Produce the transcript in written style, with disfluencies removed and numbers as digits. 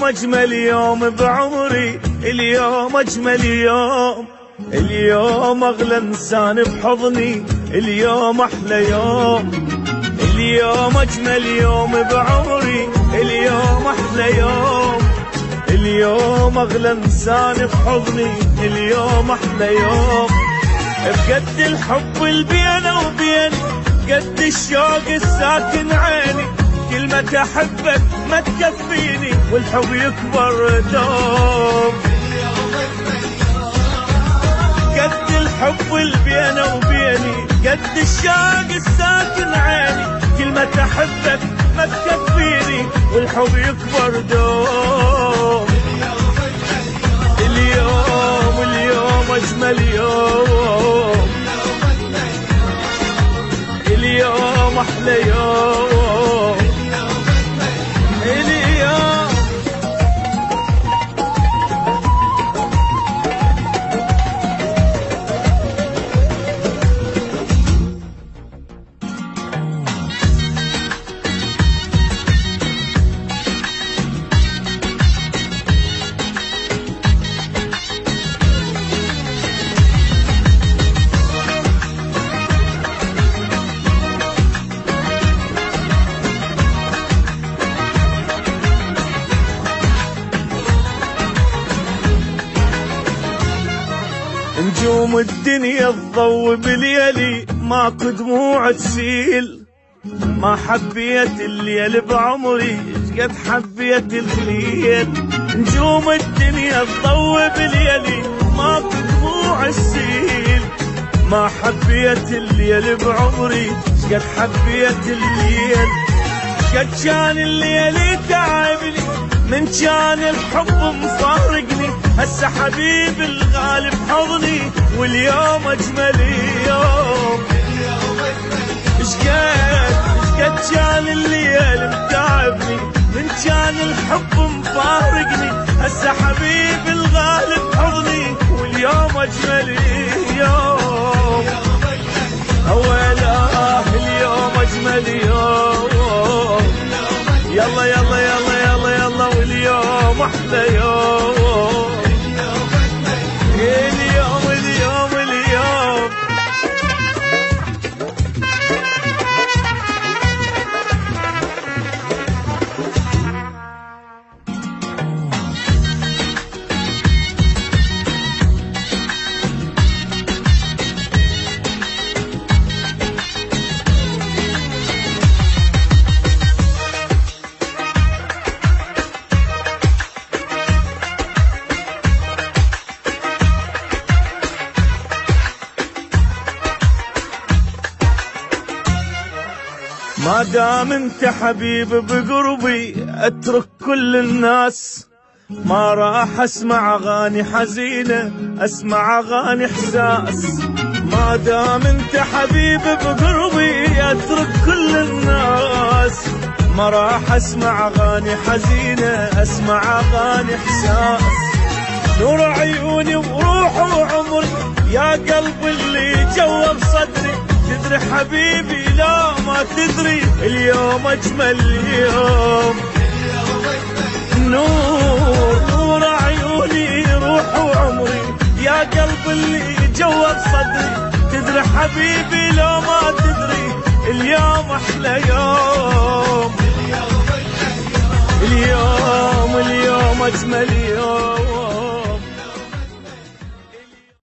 أجمل يوم بعمري، اليوم أجمل يوم، اليوم أغلى إنسان بحضني، اليوم أحلى يوم، اليوم أجمل يوم بعمري، اليوم أحلى يوم، اليوم أغلى إنسان بحضني، اليوم أحلى يوم. بقد الحب اللي بيني وبيني، قد الشوق الساكن عيني، كلمة أحبك ما تكفيني والحب يكبر دوم. قد الحب اللي بيني وبيني، قد الشوق الساكن عيني، كلمة أحبك ما تكفيني والحب يكبر دوم. اليوم اليوم أجمل يوم، اليوم أحلى يوم، اليوم. نجوم الدنيا تضوي بليلي، ماكو دموع تسيل، ما حبيت الليل بعمري قد حبيت الليل. نجوم الدنيا تضوي بليلي، ماكو دموع تسيل، ما حبيت الليل بعمري قد حبيت الليل. قد كان الليل تعبني من كان الحب مفارقني، هسه حبيبي الغالي بحضني واليوم اجمل يوم. اشقد كان الليل متعبني من كان الحب مفارقني، هسه حبيبي الغالي بحضني واليوم اجمل يوم. اولا اليوم اجمل يوم، يلا يلا يلا يلا يلا واليوم احلى يوم، اليوم اليوم اليوم. ما دام انت حبيب بقربي اترك كل الناس، ما راح اسمع اغاني حزينة اسمع اغاني احساس. ما دام انت حبيب بقربي اترك كل الناس، ما راح اسمع اغاني حزينة اسمع اغاني احساس. نور عيوني وروحي وعمري يا قلب اللي جوا بصدري، تدري حبيبي لا ما تدري اليوم اجمل يوم. نور عيوني روحي وعمري يا قلب اللي جوا بصدري، تدري حبيبي لا ما تدري اليوم احلى يوم. اليوم اليوم اجمل